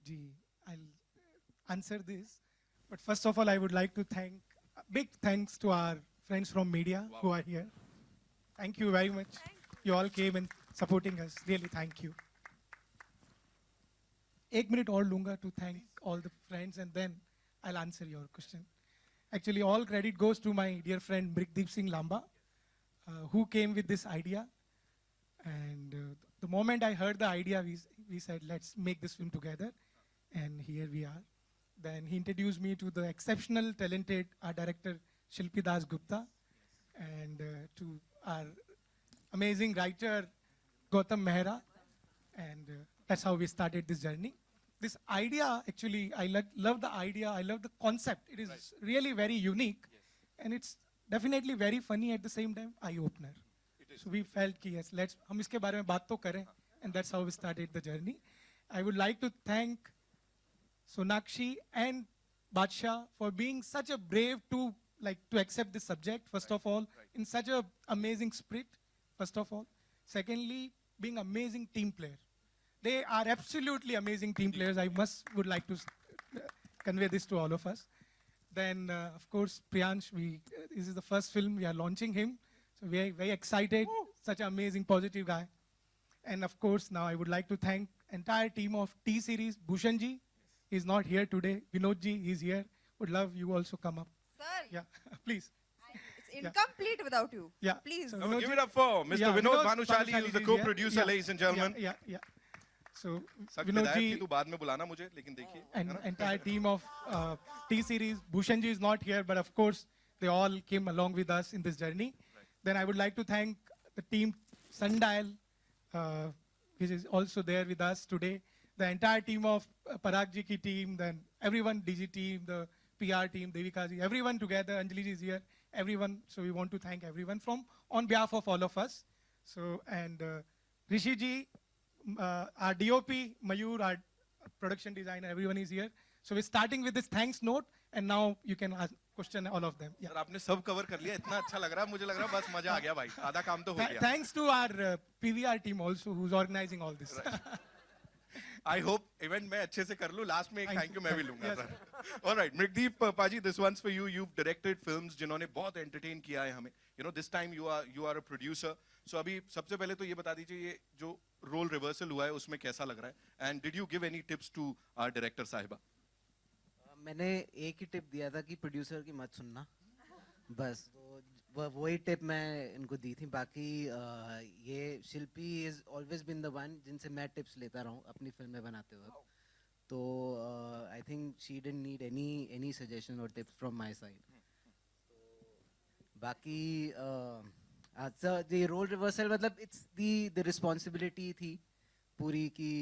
Ji, I'll answer this. But first of all, I would like to thank, big thanks to our friends from media who are here. Thank you very much. You all came and supporting us. Really, thank you. एक minute और लूंगा to thank all the friends and then I'll answer your question. Actually, all credit goes to my dear friend Mrikdeep Singh Lamba, who came with this idea. And the moment I heard the idea, we said, let's make this film together. And here we are. Then he introduced me to the exceptional, talented art director Shilpi Das Gupta and to our amazing writer Gautam Mehra. And that's how we started this journey. This idea, actually, I love the idea. I love the concept. It is really very unique. Yes. And it's definitely very funny at the same time, eye-opener. So we felt कि yes, let's हम इसके बारे में बात तो करें, and that's how we started the journey. I would like to thank Sonakshi and Badshah for being such a brave to accept this subject. First of all, in such a amazing spirit. First of all, secondly, being amazing team player. They are absolutely amazing team players. I would like to convey this to all of us. Then, of course, Priyansh. This is the first film we are launching him. So we are very excited. Woo! Such an amazing, positive guy. And of course, now I would like to thank entire team of T-Series. Bhushan ji, he's not here today. Vinod ji, he's here. Would love you also come up. Sir. Yeah, please. It's incomplete without you. Yeah. Please. So give it up for Mr. Vinod Bhanushali, who's the co-producer, ladies and gentlemen. Yeah. So Vinod ji, तू बाद में बुलाना मुझे, लेकिन देखिए. And entire team of T-Series. Bhushan ji is not here, but of course, they all came along with us in this journey. Then I would like to thank the team Sundial, which is also there with us today. The entire team of Parag ji ki team, then everyone, DG team, the PR team, Devika ji, everyone together. Anjali ji is here, everyone. So we want to thank everyone on behalf of all of us. So, and Rishi ji, our DOP, Mayur, our production designer, everyone is here. So we're starting with this thanks note, and now you can ask question all of them. Yeah. आपने सब cover कर लिया, इतना अच्छा लग रहा है, मुझे लग रहा है बस मजा आ गया भाई, आधा काम तो हो गया. Thanks to our PVR team also, who's organizing all this. Right. I hope event मैं अच्छे से कर लूँ, last में एक thank you मैं भी लूँगा. Yes. All right, Mrikdeep Paji, this one's for you. You've directed films जिन्होंने बहुत entertain किया है हमें. You know, this time you are a producer. So अभी सबसे पहले तो ये बता दीजिए ये जो role reversal हुआ है उसमें कैसा लग रहा है? And did you give any tips to our director साहिबा? मैंने एक ही टिप दिया था कि प्रोड्यूसर की मत सुनना, बस वही टिप मैं इनको दी थी. बाकी ये Shilpi is always been the one जिनसे मैं टिप्स लेता रहा हूँ अपनी फिल्में बनाते वक्त. तो I think she didn't need any suggestion और टिप्स फ्रॉम माय साइड. बाकी ये रोल रिवर्सल मतलब इट्स द रिस्पॉन्सिबिलिटी थी पूरी की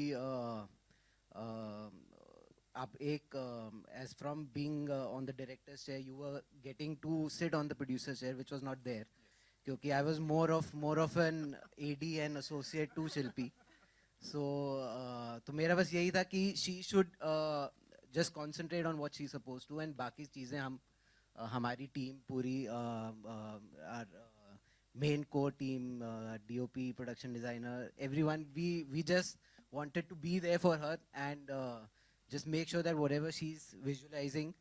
आप एक as from being on the director's chair, you were getting to sit on the producer's chair, which was not there. क्योंकि I was more of an AD and associate to Shilpi. So तो मेरा बस यही था कि she should just concentrate on what she's supposed to, and बाकी चीजें हम हमारी टीम पूरी our main core team, DOP, production designer, everyone, we just wanted to be there for her and just make sure that whatever she's visualizing,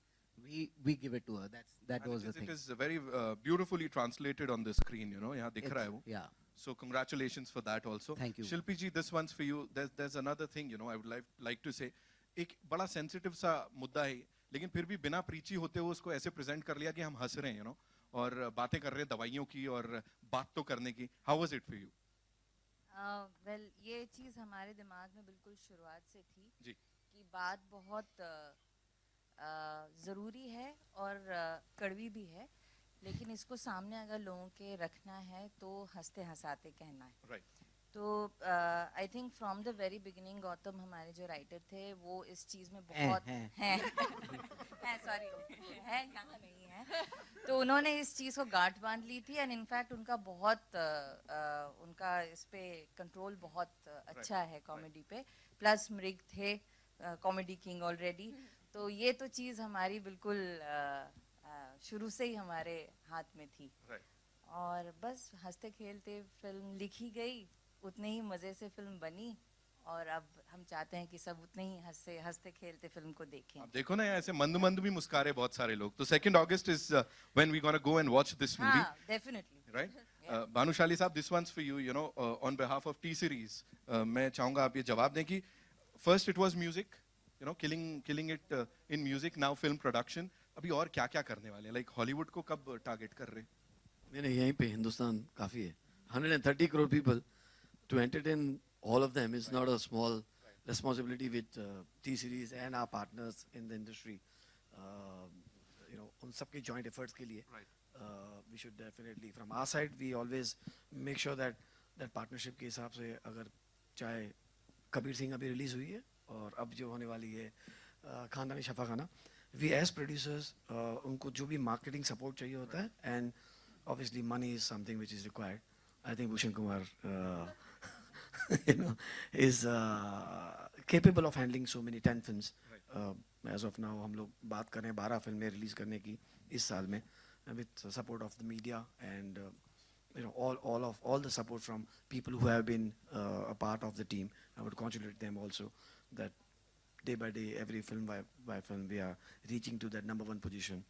we give it to her. That was the thing. It is very beautifully translated on the screen, you know. यहाँ दिख रहा है वो. Yeah. So congratulations for that also. Thank you. Shilpi ji, this one's for you. There's another thing, you know, I would like to say. एक बड़ा sensitive सा मुद्दा है, लेकिन फिर भी बिना प्रीची होते हुए उसको ऐसे present कर लिया कि हम हंस रहे हैं, you know, और बातें कर रहे हैं दवाइयों की और बात तो करने की. How was it for you? Well, ये चीज़ हमारे दिमाग में बिल्कुल शुरुआत से थी. जी. कि बात बहुत ज़रूरी है और कड़वी भी है, लेकिन इसको सामने अगर लोगों के रखना है तो हंसते हंसाते कहना है. Right. तो I think from the very beginning Gautam हमारे जो राइटर थे वो इस चीज़ में बहुत हैं सॉरी है यहाँ नहीं है. तो उन्होंने इस चीज़ को गांठ बांध ली थी एंड इनफैक्ट उनका बहुत उनका इस पे कंट्रोल बहुत अच्छा है कॉमेडी पे. प्लस मृग थे कॉमेडी किंग ऑलरेडी. तो ये तो चीज़ हमारी बिल्कुल शुरू से ही हमारे हाथ में थी. और बस हंसते खेलते फिल्म लिखी गई, उतने ही मज़े से फिल्म बनी और अब हम चाहते हैं कि सब उतने ही हंसते हंसते खेलते फिल्म को देखें. अब देखो ना ऐसे मंद मंद भी मुस्का रहे बहुत सारे लोग. तो 2nd August is when we gonna go and watch this movie, हाँ, definitely. right? भानुशाली साहब, this one's for you. You know, on behalf of T Series, मैं चाहूँगा आप ये जवाब दें कि first it was music, you know, killing it in music, now film production. अभी और क्या क्या करने वाले हैं? Like Hollywood को कब target कर रहे हैं? मैंने यहीं पे हिंदुस्तान काफी है. 130 crore people to entertain all of them is not a small responsibility with T Series and our partners in the industry. You know, उन सबके joint efforts के लिए we should definitely, from our side, we always make sure that that partnership के हिसाब से, अगर चाहे कबीर सिंह अभी रिलीज हुई है और अब जो होने वाली है खानदानी शफा खाना, we as producers उनको जो भी marketing support चाहिए होता है, and obviously money is something which is required. I think Bhushan Kumar you know, is capable of handling so many 10 films. As of now, हम लोग बात कर रहे हैं 12 फिल्में रिलीज करने की इस साल में, with support of the media and you know, all the support from people who have been a part of the team. I would congratulate them also that day by day, every film by film, we are reaching to that #1 position.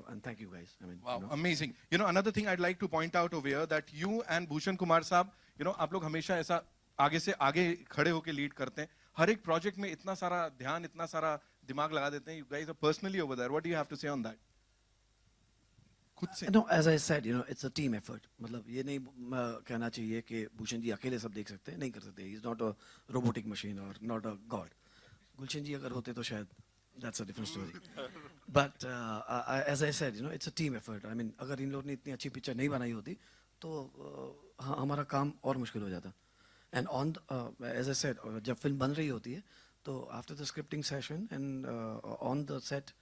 And thank you guys. I mean, Wow, you know. amazing. You know, another thing I'd like to point out over here that you and Bhushan Kumar साहब, you know, आप लोग हमेशा ऐसा आगे से आगे खड़े होके लीड करते हैं. हर एक प्रोजेक्ट में इतना सारा ध्यान, इतना सारा दिमाग लगा देते हैं. You guys are personally over there. What do you have to say on that? खुद से. No, as I said, you know, it's a team effort. मतलब ये नहीं कहना चाहिए कि भूषण जी अकेले सब देख सकते हैं, नहीं कर सकते. He's not a robotic machine or not a god. गुलशन जी अगर होते तो शायद that's a different story. But as I said, you know, it's a team effort. I mean, अगर इन लोगों ने इतनी अच्छी पिक्चर नहीं बनाई होती तो हमारा काम और मुश्किल हो जाता. And on as I said, जब फिल्म बन रही होती है तो after the scripting session and on the set,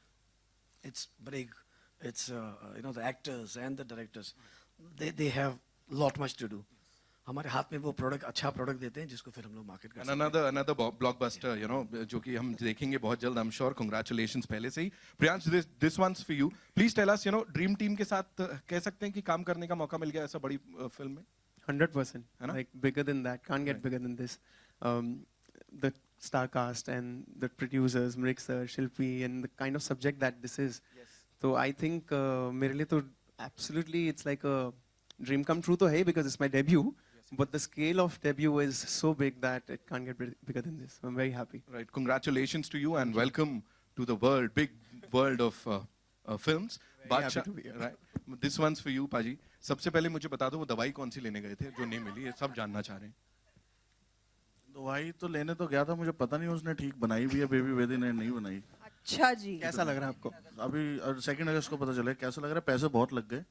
it's break. It's you know, the actors and the directors, they have lot much to do. हमारे हाथ में वो प्रोडक्ट, अच्छा प्रोडक्ट देते हैं जिसको फिर हम लोग मार्केट कर सकते हैं. Another blockbuster, you know, जो कि हम देखेंगे बहुत जल्द, I'm sure. Congratulations पहले से ही. Priyansh, this one's for you. Please tell us, you know, Dream Team के साथ कह सकते हैं कि काम करने का मौका मिल गया ऐसा बड़ी फिल्म में? 100%. है ना? Like bigger than that. Can't get bigger than this. The star cast and the producers, Mrik sir, Shilpi, and the kind of subject that this is. So I think मेरे लिए तो absolutely it's like a dream come true तो है, because it's my debut. But the scale of debut is so big that it can't get bigger than this. I'm very happy. Right. Congratulations to you and welcome to the world, big world of films. Very happy to be here. Right. This one's for you, Paji. सबसे पहले मुझे बता दो वो दवाई कौन सी लेने गए थे जो नहीं मिली, ये सब जानना चाह रहे हैं. दवाई तो लेने तो गया था, मुझे पता नहीं उसने ठीक बनाई भी है बेबी वेदी ने नहीं बनाई. अच्छा जी. कैसा लग रहा है आपको? अभी 2 अगस्त को पता चले कैसा लग रहा है. पैसे बहुत लग गए.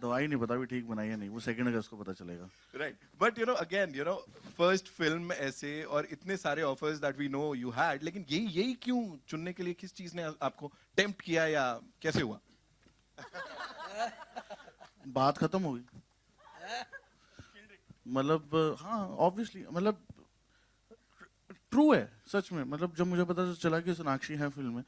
दवाई नहीं पता भी ठीक बनाई है नहीं, वो 2 अगस्त को पता चलेगा. Right. But you know, again, you know, first film ऐसे और इतने सारे offers that we know you had, लेकिन यही क्यों चुनने के लिए किस चीज ने आपको tempt किया या कैसे हुआ? बात खत्म हो गई. मतलब हाँ, ऑब्वियसली, मतलब ट्रू है सच में. मतलब जब मुझे पता चला कि सोनाक्षी है फिल्म में,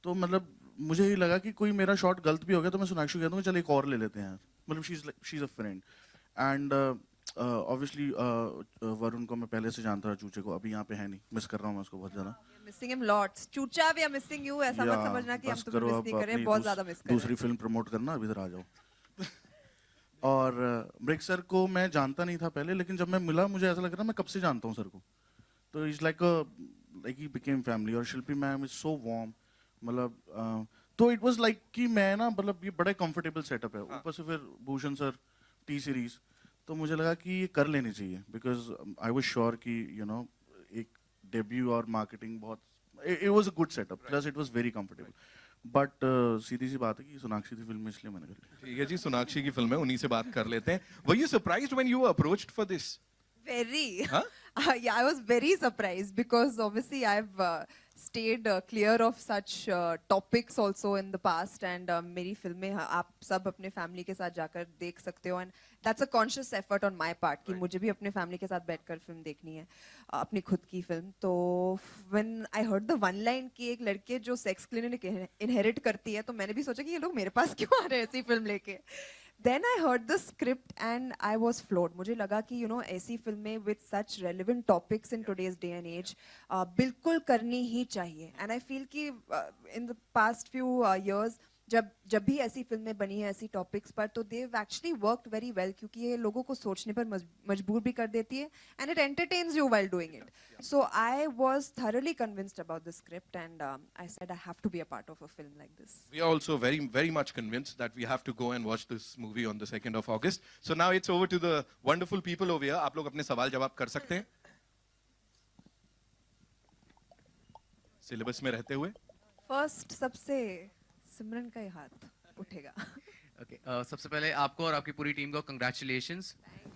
तो मतलब मुझे ये लगा कि कोई मेरा शॉट गलत भी हो गया तो मैं सोनाक्षी कहता हूँ चल एक और ले लेते हैं. मतलब she is a friend. And obviously Varun को मैं पहले से जानता था, चूचे को. अभी यहाँ पे है नहीं, मिस कर रहा हूँ मैं उसको बहुत ज्यादा. Missing him lots. चूचा भी मिसिंग यू. ऐसा मत समझना कि हम तुम्हें मिस नहीं कर रहे, बहुत ज्यादा मिस कर रहे हैं. दूसरी फिल्म प्रमोट करना, अभी इधर आ जाओ. और ब्रिक सर को मैं जानता नहीं था पहले, लेकिन जब मैं मिला मुझे ऐसा लग रहा मैं कब से जानता हूँ सर को. तो is like he became family. और शिल्पी मैम इज सो वार्म. मतलब तो इट वाज लाइक कि मैं ना, मतलब ये बड़ा कंफर्टेबल सेटअप है. ऊपर से फिर भूषण सर, टी सीरीज, तो मुझे लगा कि ये कर लेनी चाहिए. बिकॉज आई वाज श्योर कि यू नो एक डेब्यू और मार्केटिंग बहुत, it was a good setup. Plus it was very comfortable. But सीधी सी बात है कि सोनाक्षी थी फिल्म में, इसलिए मैंने कर ली. ठीक है जी, सोनाक्षी की फिल्म है, उन्हीं से बात कर लेते हैं. Were you surprised when you were approached for this? Very. Huh? Yeah, I was very surprised because obviously I've stayed clear of such topics also in the past, and मेरी फिल्में आप सब अपने फैमिली के साथ जाकर देख सकते हो. And that's a conscious effort on my part कि मुझे भी अपने फैमिली के साथ बैठकर फिल्म देखनी है, अपनी खुद की फिल्म. तो when I heard the one line कि एक लड़के जो सेक्स क्लिनिक इनहेरिट करती है, तो मैंने भी सोचा कि ये लोग मेरे पास क्यों आ रहे हैं ऐसी फिल्म लेके. Then I heard the script and I was floored. मुझे लगा कि ऐसी फिल्में with such relevant topics in today's day and age बिल्कुल करनी ही चाहिए. And I feel कि in the past few years जब भी ऐसी फिल्में बनी हैं ऐसी टॉपिक्स पर, तो they've actually worked very well, क्योंकि ये लोगों को सोचने पर मजबूर भी कर देती है, and it entertains you while doing it. So I was thoroughly convinced about the script, and I said I have to be a part of a film like this. We are also very, very much convinced that we have to go and watch this movie on the 2nd of August. So now it's over to the wonderful people over here. आप लोग अपने सवाल जवाब कर सकते हैं syllabus में रहते हुए. First सबसे सिमरन का ही हाथ उठेगा. Okay, सबसे पहले आपको और आपकी पूरी टीम को कंग्रेचुलेशंस.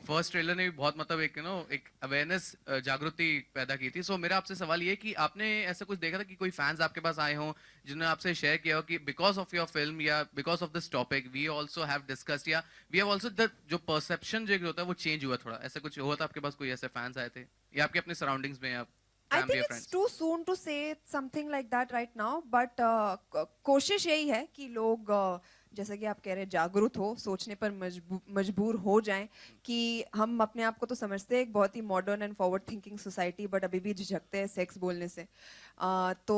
फर्स्ट ट्रेलर ने भी बहुत मतलब एक अवेयरनेस जागृति पैदा की थी. सो मेरा आपसे सवाल ये कि आपने ऐसा कुछ देखा था कि कोई फैंस आपके पास आए हों जिन्होंने आपसे शेयर किया हो कि बिकॉज ऑफ योर फिल्म या because of this topic we also have discussed, या वी हैव आल्सो द जो परसेप्शन जो होता है वो चेंज हुआ थोड़ा, ऐसा कुछ हुआ था आपके पास? कोई ऐसे फैंस आए थे या आपके अपने सराउंडिंग्स में या I think it's too soon to say something like that right now, but कोशिश यही है कि लोग जैसे कि आप कह रहे हैं जागरूक हो, सोचने पर मजबूर हो जाएं कि हम अपने आप को तो समझते हैं एक बहुत ही modern and forward thinking society, but अभी भी झिझकते हैं सेक्स बोलने से. तो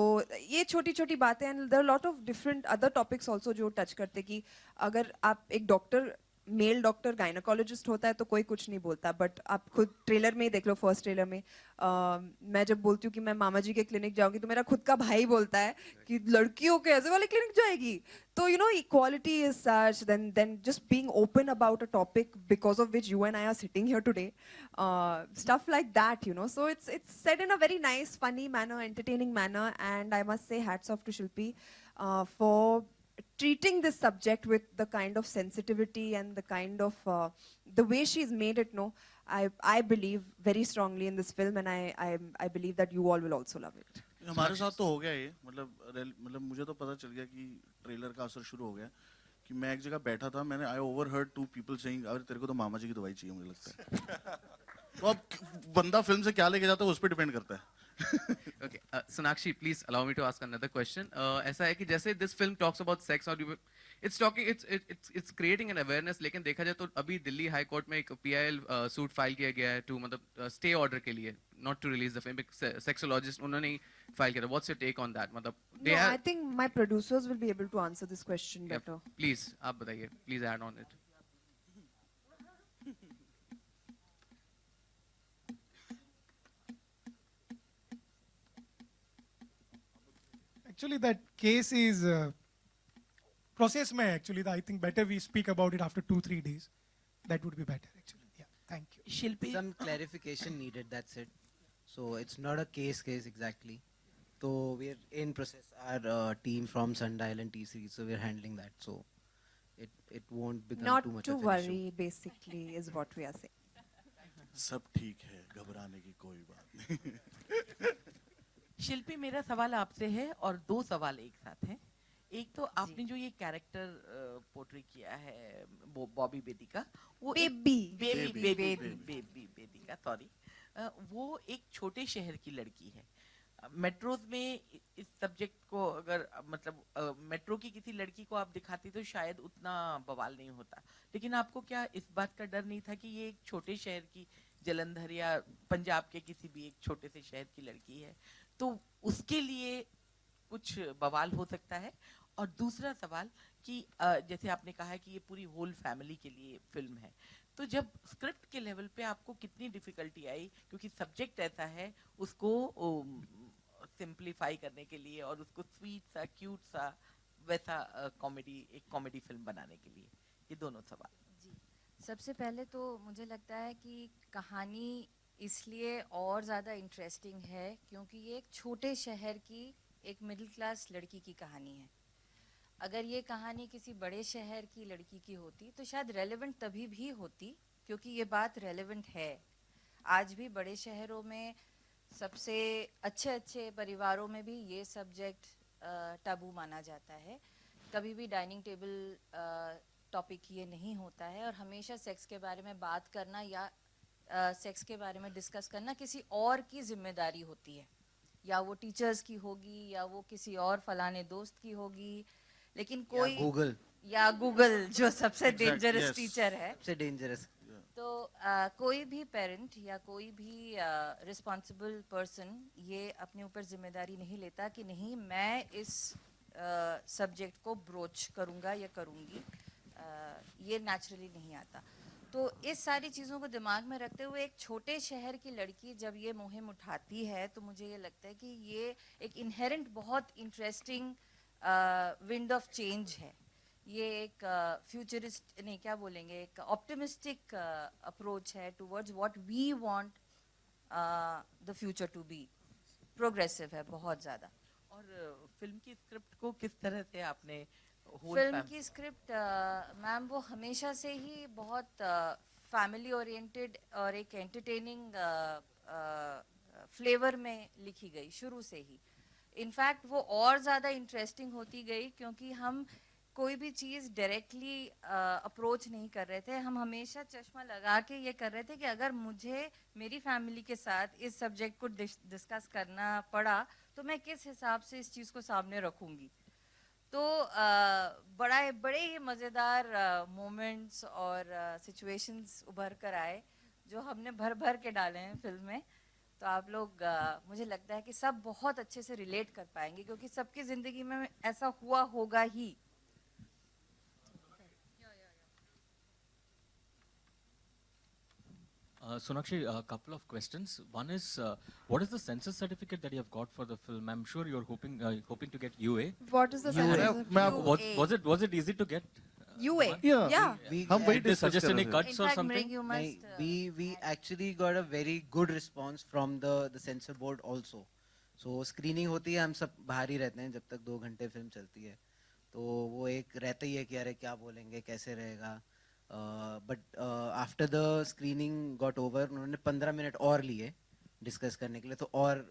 ये छोटी छोटी बातें, and there are lot of different other topics also जो टच करते कि अगर आप एक डॉक्टर, मेल डॉक्टर गायनोकोलॉजिस्ट होता है तो कोई कुछ नहीं बोलता, बट आप खुद ट्रेलर में ही देख लो, फर्स्ट ट्रेलर में मैं जब बोलती हूँ कि मैं मामा जी के क्लिनिक जाऊंगी तो मेरा खुद का भाई बोलता है कि लड़कियों के ऐसे वाले क्लिनिक जाएगी. तो equality is such, then just being open about a topic because of which you and I are sitting here today, stuff like that, so it's said in a very nice, funny manner, entertaining manner, and I must say hats off to Shilpi for treating this subject with the kind of sensitivity and the kind of the way she's made it. I believe very strongly in this film, and I believe that you all will also love it. हमारे साथ तो हो गया ये, मतलब मुझे तो पता चल गया कि ट्रेलर का असर शुरू हो गया कि मैं एक जगह बैठा था, मैंने आई ओवरहर्ड 2 पीपल सेइंग अरे तेरे को तो मामा जी की दवाई चाहिए मुझे लगता है. तो अब बंदा फिल्म से क्या लेके जाता है उस पर डिपेंड करता है. Okay, Sonakshi, please allow me to ask another question. ऐसा है कि जैसे this film talks about sex और it's creating an awareness, लेकिन देखा जाए तो अभी दिल्ली हाई कोर्ट में एक PIL सूट फाइल किया गया है to मतलब स्टे ऑर्डर के लिए, not to release the film. Sexologist उन्होंने फाइल किया था. What's your take on that? मतलब No, I think my producers will be able to answer this question better. Please आप बताइए, please add on it. Actually, that case is process mein actually. I think better we speak about it after 2-3 days. That would be better actually. Yeah, thank you. Shilpi, some clarification needed. That's it. So it's not a case exactly. So we're in process. Our team from Sundial and T-Series, so we're handling that. So it won't become Not too much to of an worry, issue. basically, is what we are saying. सब ठीक है, घबराने की कोई बात नहीं. शिल्पी, मेरा सवाल आपसे है और 2 सवाल एक साथ हैं. एक तो आपने जो ये कैरेक्टर पोर्ट्रे किया है बॉबी बेदी का, वो बेदी का, सॉरी, वो एक छोटे शहर की लड़की है. मेट्रोज में इस सब्जेक्ट को अगर मतलब मेट्रो की किसी लड़की को आप दिखाती तो शायद उतना बवाल नहीं होता, लेकिन आपको क्या इस बात का डर नहीं था कि ये एक छोटे शहर की, जलंधर या पंजाब के किसी भी एक छोटे से शहर की लड़की है, तो उसके लिए कुछ बवाल हो सकता है? और दूसरा सवाल कि जैसे आपने कहा है कि ये पूरी होल फैमिली के लिए फिल्म है, तो जब स्क्रिप्ट के लेवल पे आपको कितनी डिफिकल्टी आई, क्योंकि सब्जेक्ट ऐसा है उसको सिंप्लीफाई करने के लिए और उसको स्वीट सा, क्यूट सा, वैसा एक कॉमेडी फिल्म बनाने के लिए? ये दोनों सवाल. जी, सबसे पहले तो मुझे लगता है कि कहानी इसलिए और ज़्यादा इंटरेस्टिंग है क्योंकि ये एक छोटे शहर की एक मिडिल क्लास लड़की की कहानी है. अगर ये कहानी किसी बड़े शहर की लड़की की होती तो शायद रेलेवेंट तभी भी होती, क्योंकि ये बात रेलेवेंट है. आज भी बड़े शहरों में सबसे अच्छे परिवारों में भी ये सब्जेक्ट टाबू माना जाता है. कभी भी डाइनिंग टेबल टॉपिक ये नहीं होता है, और हमेशा सेक्स के बारे में बात करना या सेक्स के बारे में डिस्कस करना किसी और की जिम्मेदारी होती है, या वो टीचर्स की होगी या वो किसी और फलाने दोस्त की होगी, लेकिन कोई या गूगल जो सबसे Exact, डेंजरस yes. टीचर है, सबसे डेंजरस तो कोई भी पेरेंट या कोई भी रिस्पॉन्सिबल पर्सन ये अपने ऊपर जिम्मेदारी नहीं लेता कि नहीं मैं इस सब्जेक्ट को ब्रोच करूँगा या करूँगी, ये नेचुरली नहीं आता। तो इस सारी चीज़ों को दिमाग में रखते हुए एक छोटे शहर की लड़की जब ये मुहिम उठाती है तो मुझे ये लगता है कि ये एक इनहेरेंट बहुत इंटरेस्टिंग विंड ऑफ चेंज है। ये एक फ्यूचरिस्ट नहीं क्या बोलेंगे, एक ऑप्टिमिस्टिक अप्रोच है towards what we want the future to be. Progressive है बहुत ज़्यादा। और फिल्म की स्क्रिप्ट को किस तरह से आपने फिल्म की स्क्रिप्ट मैम वो हमेशा से ही बहुत फैमिली ओरिएंटेड और एक एंटरटेनिंग फ्लेवर में लिखी गई शुरू से ही। इनफैक्ट वो और ज़्यादा इंटरेस्टिंग होती गई क्योंकि हम कोई भी चीज़ डायरेक्टली अप्रोच नहीं कर रहे थे। हम हमेशा चश्मा लगा के ये कर रहे थे कि अगर मुझे मेरी फैमिली के साथ इस सब्जेक्ट को डिस्कस करना पड़ा तो मैं किस हिसाब से इस चीज़ को सामने रखूँगी। तो बड़े ही मज़ेदार मोमेंट्स और सिचुएशंस उभर कर आए जो हमने भर भर के डाले हैं फिल्म में। तो आप लोग मुझे लगता है कि सब बहुत अच्छे से रिलेट कर पाएंगे क्योंकि सबकी ज़िंदगी में ऐसा हुआ होगा ही। Sonakshi, a couple of questions. One is, what is the census certificate that you have got for the film? I'm sure you're hoping to get UA. What is the census? Was it easy to get? UA. Yeah. Did they suggest any cuts or something? You must, we actually got a very good response from the censor board also. So screening होती है, हम सब बाहर ही रहते हैं जब तक 2 घंटे फिल्म चलती है, तो वो एक रहता ही है कि अरे क्या बोलेंगे, कैसे रहेगा। But after the screening got over उन्होंने 15 मिनट और लिए डिस्कस करने के लिए, तो और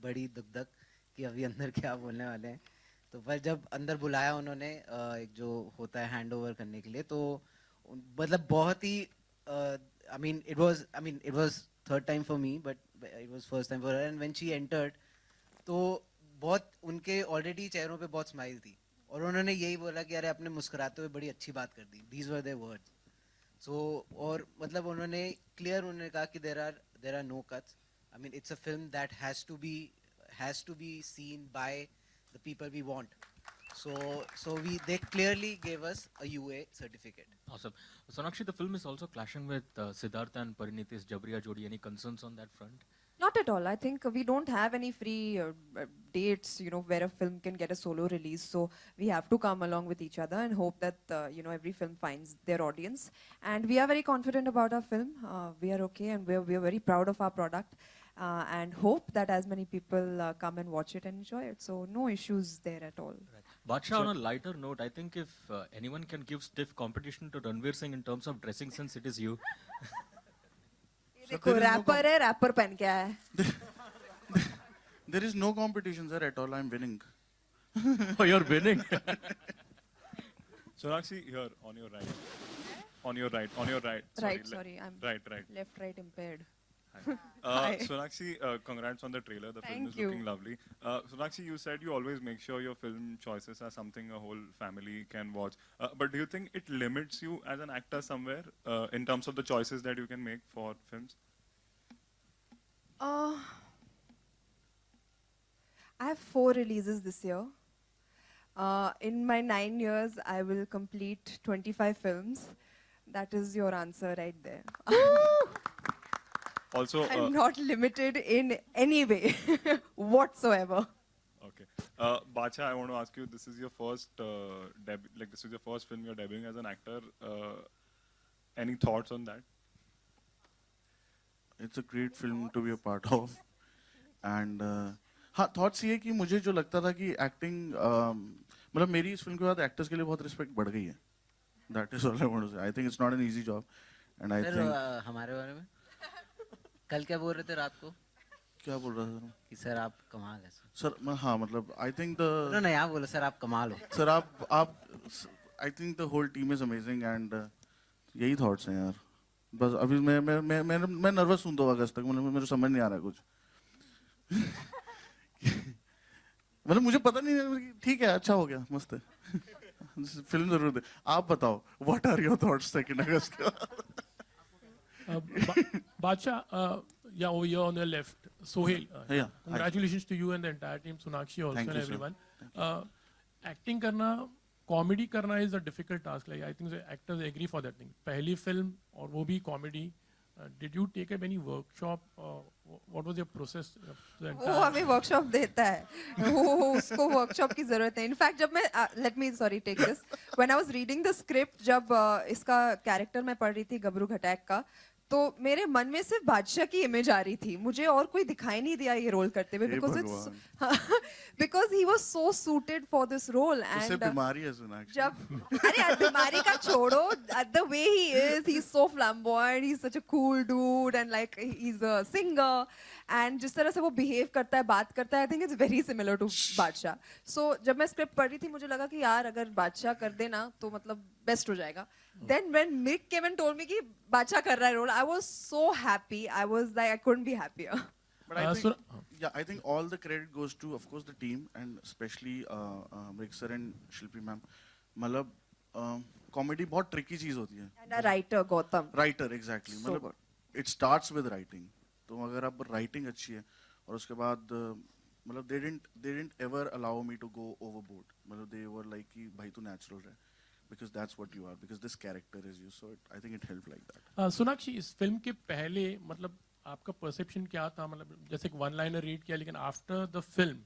बड़ी दुख कि अभी अंदर क्या बोलने वाले हैं। तो पर जब अंदर बुलाया उन्होंने एक जो होता है हैंड ओवर करने के लिए, तो मतलब बहुत ही I mean it was third time for me but it was first time for her, and when she entered तो बहुत उनके ऑलरेडी चेहरों पे बहुत स्माइल थी और उन्होंने यही बोला कि अरे आपने मुस्कुराते हुए बड़ी अच्छी बात कर दी। These were their words. So और मतलब उन्होंने क्लियर उन्होंने कहा कि there are no cuts. I mean it's a film that has to be seen by the people we want. So they clearly gave us a UA certificate. Awesome. Sonakshi, the film is also clashing with Siddhartha and Pariniti's Jabriya Jodi. Any concerns on that front? Not at all. I think we don't have any free dates, where a film can get a solo release. So we have to come along with each other and hope that, every film finds their audience. And we are very confident about our film. We are okay and we are very proud of our product. And hope that as many people come and watch it and enjoy it. So no issues there at all. Right. Badsha, on a lighter note, I think if anyone can give stiff competition to Ranveer Singh in terms of dressing sense, it is you. देखो wrapper है, wrapper पहन के आया है। There is no competition sir at all. I'm winning. Oh, you're winning. Sonakshi, here on your right. On your right. Sorry, I'm right. Left, impaired. Hi. Sonakshi, congrats on the trailer. The film is Thank you. looking lovely. Sonakshi, you said you always make sure your film choices are something a whole family can watch. But do you think it limits you as an actor somewhere in terms of the choices that you can make for films? I have 4 releases this year. In my 9 years, I will complete 25 films. That is your answer right there. Also, I'm not limited in any way whatsoever. Okay. Bacha, I want to ask you, this is your first this is your first film you're debuting as an actor. Any thoughts on that? It's a great film to be a part of. And हाँ, thoughts ये कि मुझे जो लगता था कि acting मतलब मेरी इस फिल्म के बाद actors के लिए बहुत respect बढ़ गई है. That is all I want to say. I think it's not an easy job. And I think हमारे बारे में कल क्या बोल रहे थे रात को? क्या बोल रहा था कि सर आप कमाल है सर। हाँ मतलब I think the उन्होंने यहाँ बोला सर आप कमाल हो। सर आप I think the whole team is amazing and यही thoughts हैं यार। बस अभी मैं nervous हूँ 2 अगस्त तक, मतलब मुझे समझ नहीं आ रहा कुछ। मतलब मुझे पता नहीं, ठीक है, अच्छा हो गया, मस्त है। फिल्म जरूर दे. आप बताओ, what are your thoughts 2nd August के बाद? Badsha, yeah, over here on the left, Sohail. Yeah, Congratulations to you and the entire team, Sonakshi also Thank and you, sir. everyone. Acting करना, comedy करना is a difficult task. Like I think the actors agree for that thing. पहली film और वो भी comedy. Did you take up any workshop? What was your process? वो हमें workshop देता है. वो उसको workshop की जरूरत है. In fact, जब मैं let me take this. When I was reading the script, जब इसका character मैं पढ़ रही थी गबरू घटाक का, तो मेरे मन में सिर्फ बादशाह की इमेज आ रही थी. मुझे और कोई दिखाई नहीं दिया ये रोल करते हुए because he was so suited for this role. उसे बीमारी है सोनाक्षी. जब अरे बीमारी का छोड़ो, the way he is, he's so flamboyant, he's such a cool dude and like he's a singer and जिस तरह से वो behave करता है, बात करता है, I think it's very similar to बादशाह. So जब मैं script पढ़ रही थी मुझे लगा कि यार अगर बादशाह कर देना तो मतलब best हो जाएगा. Then when Mick came and told me कि बादशाह कर रहा है role, I was so happy. I was like I couldn't be happier. But I think, I think all the credit goes to, of course, the team and especially Mrik sir and Shilpi ma'am. मतलब comedy बहुत tricky चीज होती है. And a writer, Gautam. Writer, exactly. So मतलब it starts with writing. तो अगर आप writing अच्छी है और उसके बाद मतलब they didn't ever allow me to go overboard. मतलब they were like कि भाई तू natural रहे. Because that's what you are. Because this character is you. So I think it helped like that. Sonakshi, इस फिल्म के पहले मतलब आपका perception क्या था? मतलब जैसे एक one liner read किया, लेकिन after the film,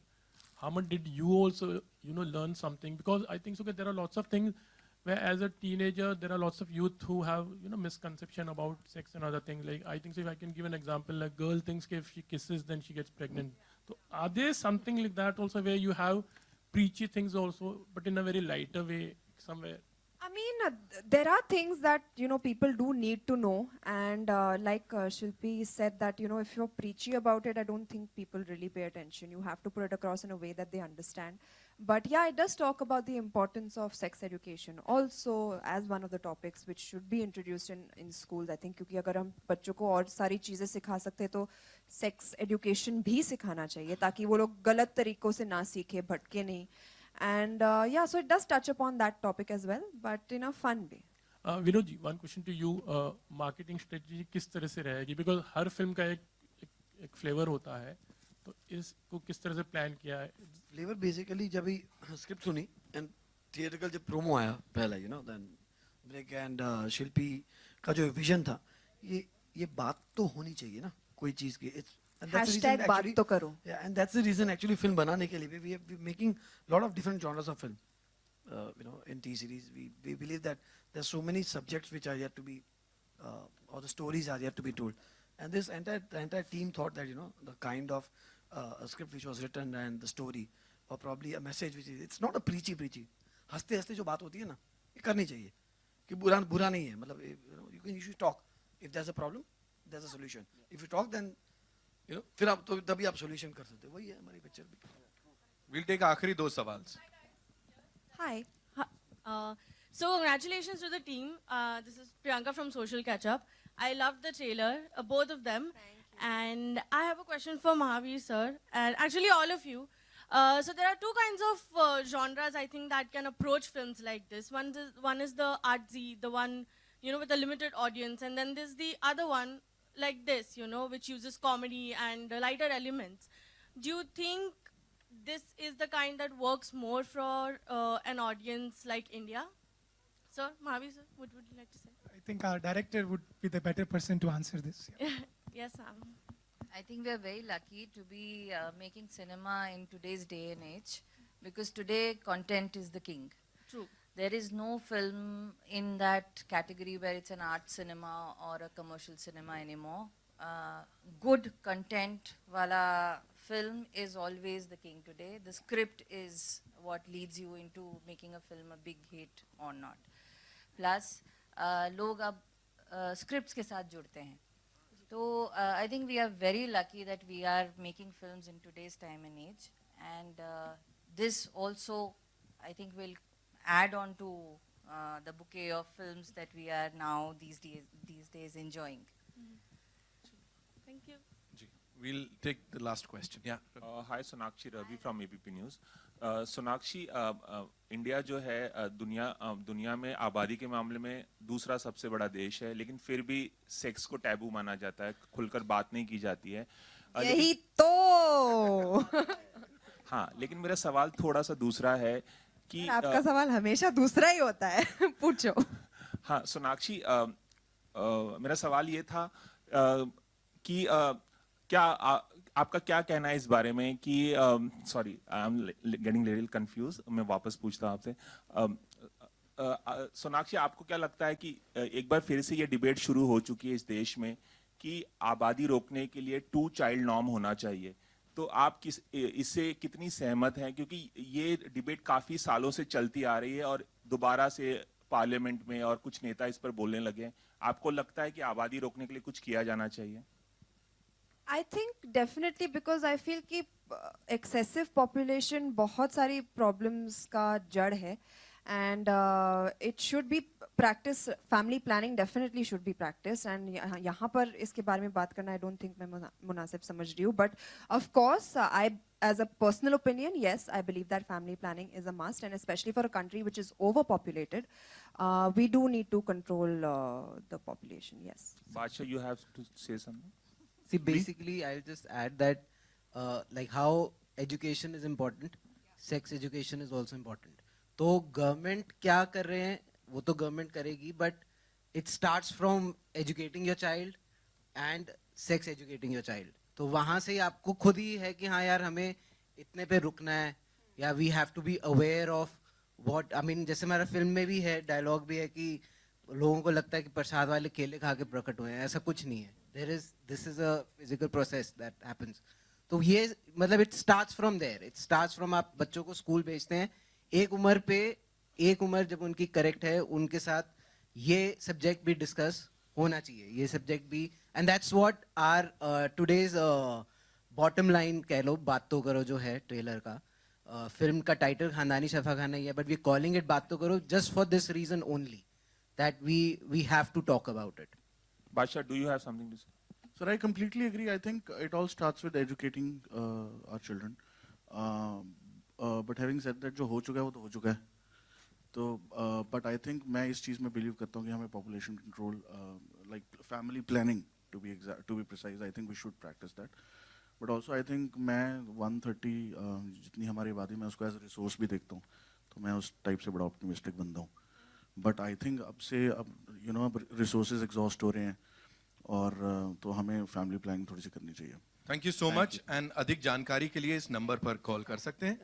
how much did you also learn something? Because I think so that there are lots of things where as a teenager there are lots of youth who have misconception about sex and other things. Like I think so if I can give an example, like girl thinks if she kisses then she gets pregnant. So are there something like that also where you have preachy things also, but in a very lighter way somewhere? I mean, there are things that, people do need to know. And like Shilpi said that, if you're preachy about it, I don't think people really pay attention. You have to put it across in a way that they understand. But yeah, it does talk about the importance of sex education. Also, as one of the topics which should be introduced in schools, I think, क्योंकि अगर हम बच्चों को और सारी चीजें सिखा सकते हैं तो sex education भी सिखाना चाहिए ताकि वो लोग गलत तरीकों से ना सीखे, भटके नहीं. And yeah, so it does touch upon that topic as well, but in a fun way. Vinod ji, one question to you. Marketing strategy किस तरह से रहेगी? Because हर फिल्म का एक flavor होता है, तो इसको किस तरह से plan किया है? Flavor basically जब भी script सुनी and theatrical जब promo आया पहला, then Mrik and Shilpi का जो vision था, ये बात तो होनी चाहिए ना कोई चीज की. Hashtag बात तो करो. Yeah, and that's the reason actually film बनाने के लिए we are making lot of different genres of film. In T series we believe that there's so many subjects which are yet to be or the stories are yet to be told. And this the entire team thought that the kind of a script which was written and the story or probably a message which is it's not a preachy. हंसते हंसते जो बात होती है ना ये करनी चाहिए कि बुरा नहीं है मतलब you should talk. If there's a problem there's a solution. If you talk then फिर आप तो तभी आप सॉल्यूशन कर सकते हो. वही है हमारी पिक्चर भी. We'll take आखिरी 2 सवाल. Hi. So congratulations to the team. This is Priyanka from Social Catch Up. I loved the trailer, both of them. And I have a question for Mahavir sir, and actually all of you. So there are two kinds of genres I think that can approach films like this. One is the artsy, the one with a limited audience, and then there's the other one like this, which uses comedy and lighter elements. Do you think this is the kind that works more for an audience like India? Sir, Mahavir sir, what would you like to say? I think our director would be the better person to answer this. Yeah. Yes, ma'am. I think we are very lucky to be making cinema in today's day and age, because today content is the king. True. There is no film in that category where it's an art cinema or a commercial cinema anymore. Good content wala film is always the king today. The script is what leads you into making a film a big hit or not. Plus, लोग अब scripts के साथ जुड़ते हैं. So I think we are very lucky that we are making films in today's time and age, and this also I think will add on to the bouquet of films that we are now these days enjoying. Thank you. we'll take the last question. Yeah. Hi, Sonakshi Ravi from ABP News. Sonakshi, India जो है दुनिया में आबादी के मामले में दूसरा सबसे बड़ा देश है, लेकिन फिर भी सेक्स को टैबू माना जाता है, खुलकर बात नहीं की जाती है। यही तो हाँ, लेकिन मेरा सवाल थोड़ा सा दूसरा है कि आपका सवाल हमेशा दूसरा ही होता है। पूछो। हाँ, सोनाक्षी, मेरा सवाल ये था कि क्या आपका क्या कहना है इस बारे में कि sorry, I am getting little confuse, मैं वापस पूछता हूँ आपसे। सोनाक्षी, आपको क्या लगता है कि एक बार फिर से ये डिबेट शुरू हो चुकी है इस देश में कि आबादी रोकने के लिए 2 चाइल्ड नॉर्म होना चाहिए, तो आप इससे कितनी सहमत हैं? क्योंकि ये डिबेट काफी सालों से चलती आ रही है और दोबारा से पार्लियामेंट में और कुछ नेता इस पर बोलने लगे हैं। आपको लगता है कि आबादी रोकने के लिए कुछ किया जाना चाहिए? I think definitely, because I feel कि excessive population बहुत सारी problems का जड़ है, and it should be practice. Family planning definitely should be practiced, and यहाँ पर इसके बारे में बात करना I don't think मैं मुनासिब समझ रही हूँ, but of course as a personal opinion, yes, I believe that family planning is a must, and especially for a country which is overpopulated, we do need to control the population. Yes. Badsha, you have to say something. See, basically, I'll just add that, like how education is important, sex education is also important. तो government क्या कर रहे हैं वो तो government करेगी, but it starts from educating your child and sex educating your child. तो वहाँ से ही आपको खुद ही है कि हाँ यार हमें इतने पे रुकना है, या we have to be aware of what, I mean जैसे हमारा फिल्म में भी है, डायलॉग भी है कि लोगों को लगता है कि प्रसाद वाले केले खा के प्रकट हुए हैं, ऐसा कुछ नहीं है. This is a physical process that happens. तो ये मतलब it starts from there, it starts from आप बच्चों को स्कूल भेजते हैं एक उम्र जब उनकी करेक्ट है, उनके साथ ये सब्जेक्ट भी डिस्कस होना चाहिए, ये सब्जेक्ट भी, and that's what are today's bottom line कह लो, बात तो करो जो है ट्रेलर का. फिल्म का टाइटल खानदानी शफा खाना ही है, बट वी कॉलिंग इट बात तो करो just for this reason only, that we have to talk about it. Badsha, do you have something to say? Sir, I completely agree. I think it all starts with educating our children. But having said that, जो हो चुका है वो तो हो चुका है. तो but I think मैं इस चीज़ में believe करता हूँ कि हमें population control, like family planning to be precise, I think we should practice that. But also I think मैं 130 जितनी हमारी आबादी में उसको as a resource भी देखता हूँ, तो मैं उस type से बड़ा optimistic बंदा हूँ. But I think अब resources exhaust हो रहे हैं, और तो हमें family planning थोड़ी सी करनी चाहिए. Thank you so much. And अधिक जानकारी के लिए इस नंबर पर कॉल कर सकते हैं.